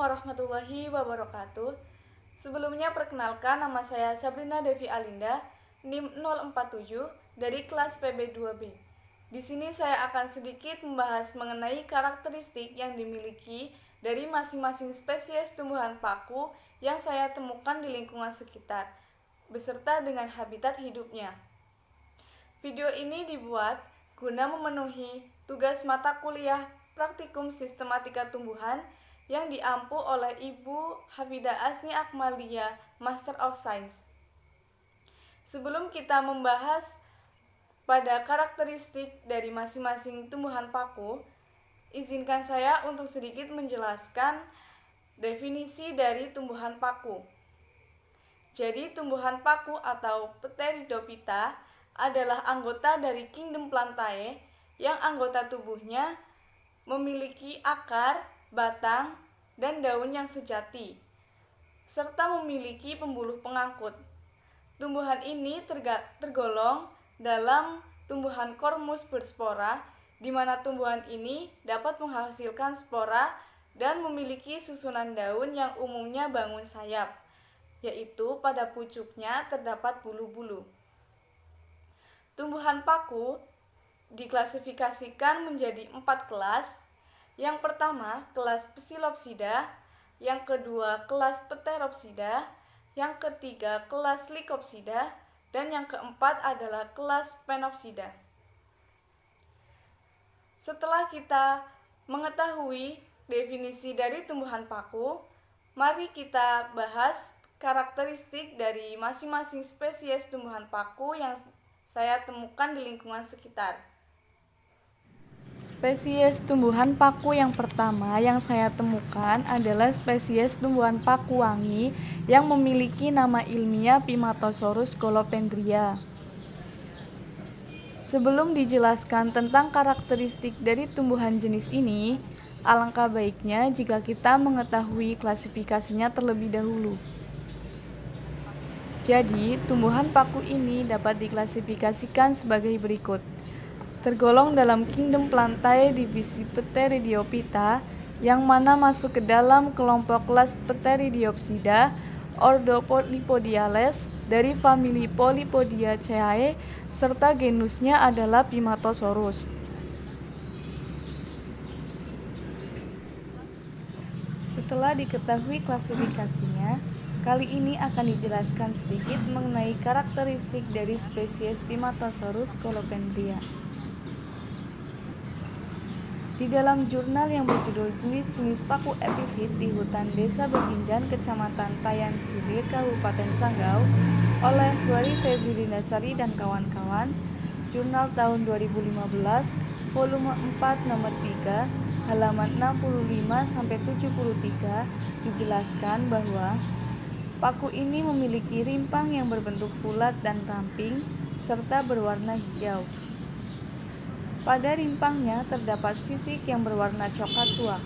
warahmatullahi wabarakatuh. Sebelumnya perkenalkan, nama saya Sabrina Devi Alinda, NIM 047 dari kelas PB2B. Di sini saya akan sedikit membahas mengenai karakteristik yang dimiliki dari masing-masing spesies tumbuhan paku yang saya temukan di lingkungan sekitar, beserta dengan habitat hidupnya. Video ini dibuat guna memenuhi tugas mata kuliah Praktikum Sistematika Tumbuhan yang diampu oleh Ibu Hafida Asni Akmalia, Master of Science. Sebelum kita membahas pada karakteristik dari masing-masing tumbuhan paku, izinkan saya untuk sedikit menjelaskan definisi dari tumbuhan paku. Jadi, tumbuhan paku atau Pteridophyta adalah anggota dari kingdom Plantae yang anggota tubuhnya memiliki akar, batang, dan daun yang sejati, serta memiliki pembuluh pengangkut. Tumbuhan ini tergolong dalam tumbuhan kormus berspora, di mana tumbuhan ini dapat menghasilkan spora dan memiliki susunan daun yang umumnya bangun sayap, yaitu pada pucuknya terdapat bulu-bulu. Tumbuhan paku diklasifikasikan menjadi 4 kelas. Yang pertama, kelas Psilopsida, yang kedua, kelas Pteropsida, yang ketiga, kelas Lycopsida, dan yang keempat adalah kelas Phenopsida. Setelah kita mengetahui definisi dari tumbuhan paku, mari kita bahas karakteristik dari masing-masing spesies tumbuhan paku yang saya temukan di lingkungan sekitar. Spesies tumbuhan paku yang pertama yang saya temukan adalah spesies tumbuhan paku wangi yang memiliki nama ilmiah Pimatosaurus scolopendria. Sebelum dijelaskan tentang karakteristik dari tumbuhan jenis ini, alangkah baiknya jika kita mengetahui klasifikasinya terlebih dahulu. Jadi, tumbuhan paku ini dapat diklasifikasikan sebagai berikut. Tergolong dalam kingdom Plantae divisi Pteridophyta, yang mana masuk ke dalam kelompok kelas Pteridiopsida, ordo Polypodiales, dari famili Polypodiaceae, serta genusnya adalah Pimatosaurus. Setelah diketahui klasifikasinya, kali ini akan dijelaskan sedikit mengenai karakteristik dari spesies Pimatosaurus scolopendria. Di dalam jurnal yang berjudul Jenis-jenis paku epifit di hutan Desa Beginjan, Kecamatan Tayan Hilir, Kabupaten Sanggau, oleh Wari Febri Lindasari dan kawan-kawan, jurnal tahun 2015, volume 4 nomor 3, halaman 65-73, dijelaskan bahwa paku ini memiliki rimpang yang berbentuk bulat dan ramping, serta berwarna hijau. Pada rimpangnya terdapat sisik yang berwarna coklat tua.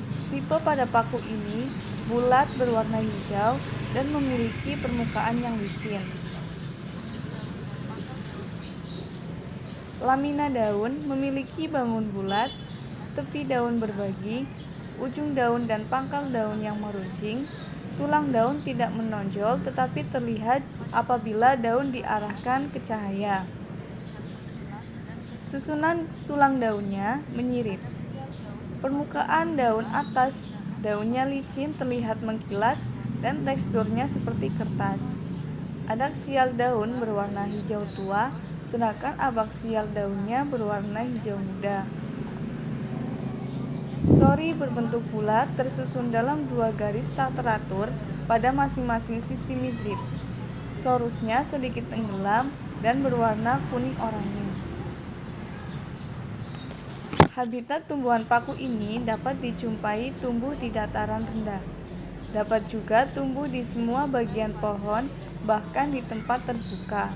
Stipe pada paku ini bulat berwarna hijau dan memiliki permukaan yang licin. Lamina daun memiliki bangun bulat, tepi daun berbagi, ujung daun dan pangkal daun yang meruncing. Tulang daun tidak menonjol tetapi terlihat apabila daun diarahkan ke cahaya. Susunan tulang daunnya menyirip. Permukaan daun atas daunnya licin, terlihat mengkilat, dan teksturnya seperti kertas. Adaksial daun berwarna hijau tua, sedangkan abaksial daunnya berwarna hijau muda. Sori berbentuk bulat, tersusun dalam 2 garis tak teratur pada masing-masing sisi midrib. Sorusnya sedikit tenggelam dan berwarna kuning oranye. Habitat tumbuhan paku ini dapat dijumpai tumbuh di dataran rendah. Dapat juga tumbuh di semua bagian pohon, bahkan di tempat terbuka.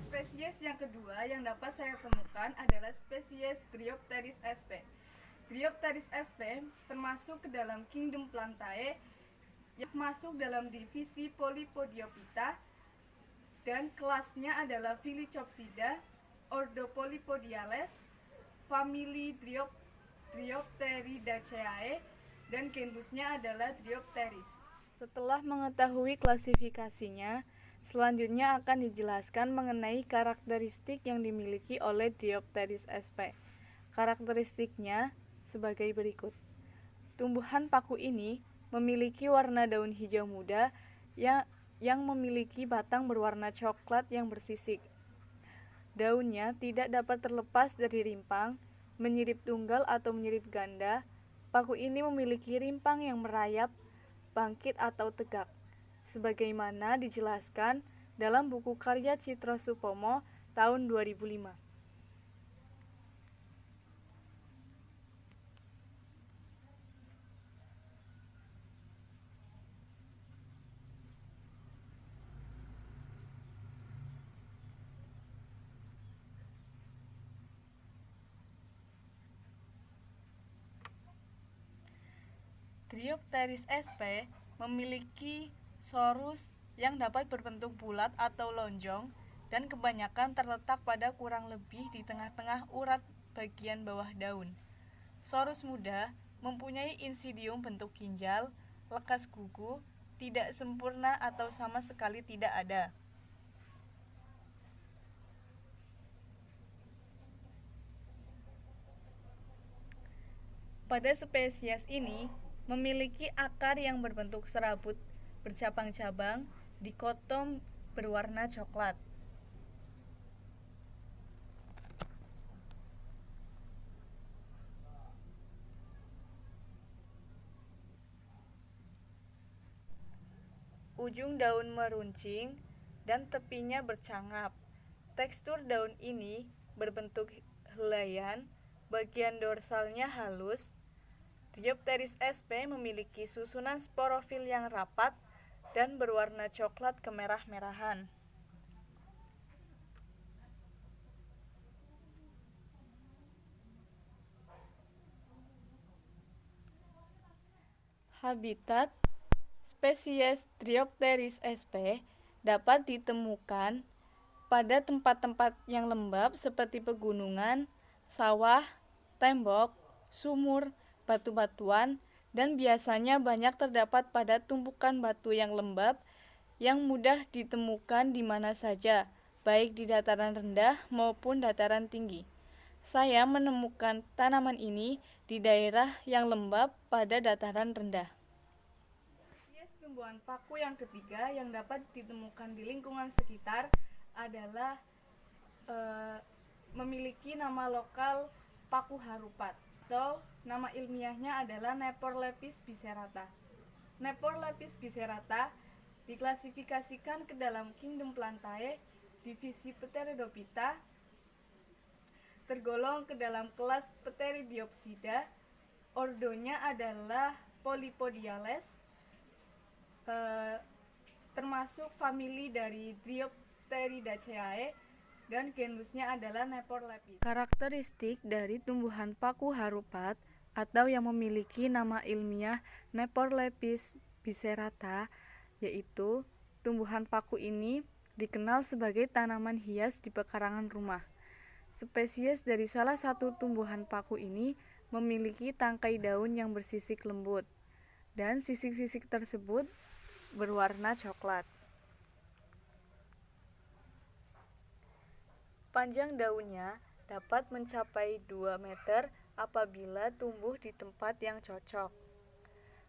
Spesies yang kedua yang dapat saya temukan adalah spesies Dryopteris sp. Dryopteris sp termasuk ke dalam kingdom Plantae yang masuk dalam divisi Polypodiophyta dan kelasnya adalah Phyllocopsida, ordo Polypodiales, famili Dryopteridaceae, dan genusnya adalah Dryopteris. Setelah mengetahui klasifikasinya, selanjutnya akan dijelaskan mengenai karakteristik yang dimiliki oleh Dryopteris sp. Karakteristiknya sebagai berikut. Tumbuhan paku ini memiliki warna daun hijau muda yang memiliki batang berwarna coklat yang bersisik. Daunnya tidak dapat terlepas dari rimpang, menyirip tunggal atau menyirip ganda. Paku ini memiliki rimpang yang merayap, bangkit atau tegak, sebagaimana dijelaskan dalam buku karya Citro Supomo tahun 2005. Dryopteris sp memiliki sorus yang dapat berbentuk bulat atau lonjong dan kebanyakan terletak pada kurang lebih di tengah-tengah urat bagian bawah daun. Sorus muda mempunyai insidium bentuk ginjal, lekas gugu, tidak sempurna atau sama sekali tidak ada. Pada spesies ini memiliki akar yang berbentuk serabut bercabang-cabang, dikotom berwarna coklat. Ujung daun meruncing dan tepinya bercangap. Tekstur daun ini berbentuk helaian, bagian dorsalnya halus. Dryopteris sp memiliki susunan sporofil yang rapat dan berwarna coklat kemerah-merahan. Habitat spesies Dryopteris sp dapat ditemukan pada tempat-tempat yang lembab seperti pegunungan, sawah, tembok, sumur, batu-batuan, dan biasanya banyak terdapat pada tumpukan batu yang lembab yang mudah ditemukan di mana saja, baik di dataran rendah maupun dataran tinggi. Saya menemukan tanaman ini di daerah yang lembab pada dataran rendah. Spesies tumbuhan paku yang ketiga yang dapat ditemukan di lingkungan sekitar adalah memiliki nama lokal paku harupat, atau nama ilmiahnya adalah Neporlepis biserata. Neporlepis biserata diklasifikasikan ke dalam kingdom Plantae, divisi Pteridophyta, tergolong ke dalam kelas Pteridiopsida. Ordonya adalah Polypodiales, termasuk famili dari Dryopteridaceae, dan genusnya adalah Neporlepis. Karakteristik dari tumbuhan paku harupat atau yang memiliki nama ilmiah Neporlepis biserata, yaitu tumbuhan paku ini dikenal sebagai tanaman hias di pekarangan rumah. Spesies dari salah satu tumbuhan paku ini memiliki tangkai daun yang bersisik lembut, dan sisik-sisik tersebut berwarna coklat. Panjang daunnya dapat mencapai 2 meter apabila tumbuh di tempat yang cocok.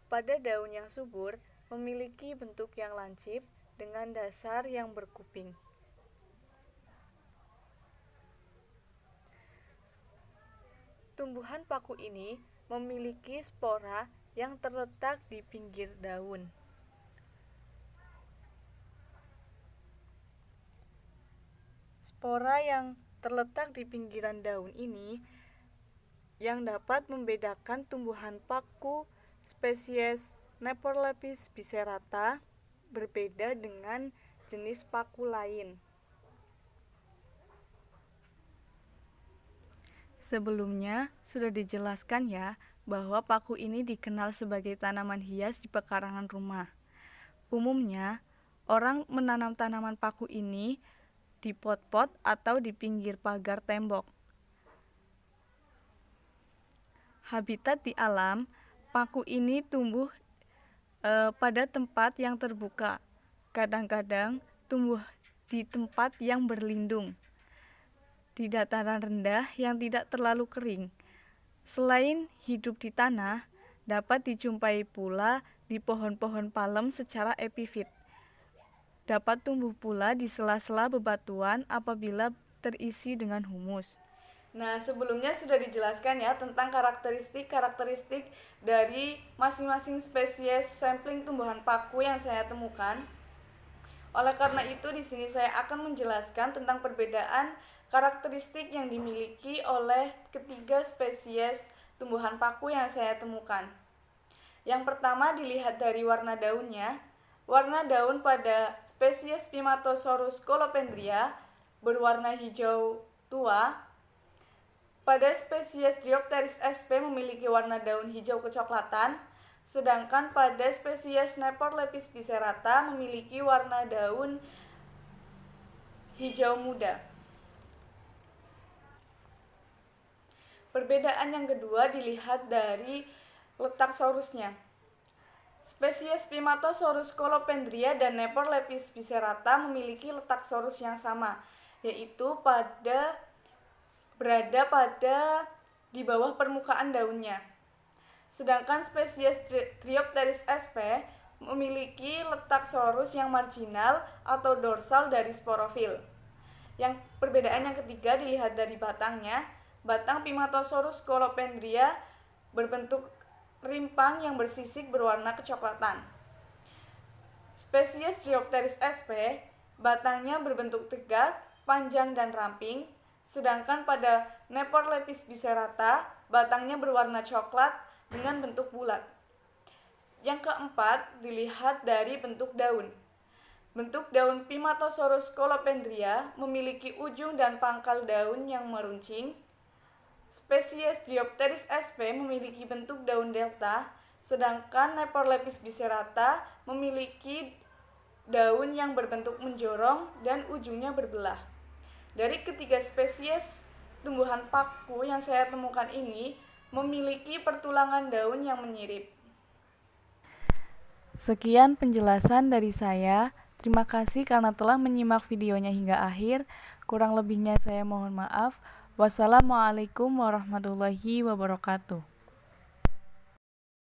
Pada daun yang subur, memiliki bentuk yang lancip dengan dasar yang berkuping. Tumbuhan paku ini memiliki spora yang terletak di pinggir daun. Spora yang terletak di pinggiran daun ini yang dapat membedakan tumbuhan paku spesies Neporlepis biserata berbeda dengan jenis paku lain. Sebelumnya sudah dijelaskan ya bahwa paku ini dikenal sebagai tanaman hias di pekarangan rumah. Umumnya, orang menanam tanaman paku ini di pot-pot atau di pinggir pagar tembok. Habitat di alam, paku ini tumbuh pada tempat yang terbuka. Kadang-kadang tumbuh di tempat yang berlindung, di dataran rendah yang tidak terlalu kering. Selain hidup di tanah, dapat dijumpai pula di pohon-pohon palem secara epifit. Dapat tumbuh pula di sela-sela bebatuan apabila terisi dengan humus. Nah, sebelumnya sudah dijelaskan ya tentang karakteristik dari masing-masing spesies sampling tumbuhan paku yang saya temukan. Oleh karena itu, di sini saya akan menjelaskan tentang perbedaan karakteristik yang dimiliki oleh ketiga spesies tumbuhan paku yang saya temukan. Yang pertama dilihat dari warna daunnya. Warna daun pada spesies Pimatosaurus scolopendria berwarna hijau tua. Pada spesies Diopteris sp memiliki warna daun hijau kecoklatan, sedangkan pada spesies Neporlepis biserata memiliki warna daun hijau muda. Perbedaan yang kedua dilihat dari letak sorusnya. Spesies Pimatosaurus scolopendria dan Neporlepis biserata memiliki letak sorus yang sama, yaitu berada di bawah permukaan daunnya. Sedangkan spesies Triopteris sp memiliki letak sorus yang marginal atau dorsal dari sporofil. Yang perbedaan yang ketiga dilihat dari batangnya. Batang Pimatosaurus scolopendria berbentuk rimpang yang bersisik berwarna kecoklatan. Spesies Triopteris sp batangnya berbentuk tegak, panjang dan ramping. Sedangkan pada Neporlepis biserata, batangnya berwarna coklat dengan bentuk bulat. Yang keempat, dilihat dari bentuk daun. Bentuk daun Pimatosaurus scolopendria memiliki ujung dan pangkal daun yang meruncing. Spesies Diopteris sp memiliki bentuk daun delta, sedangkan Neporlepis biserata memiliki daun yang berbentuk menjorong dan ujungnya berbelah. Dari ketiga spesies tumbuhan paku yang saya temukan ini memiliki pertulangan daun yang menyirip. Sekian penjelasan dari saya. Terima kasih karena telah menyimak videonya hingga akhir. Kurang lebihnya saya mohon maaf. Wassalamualaikum warahmatullahi wabarakatuh.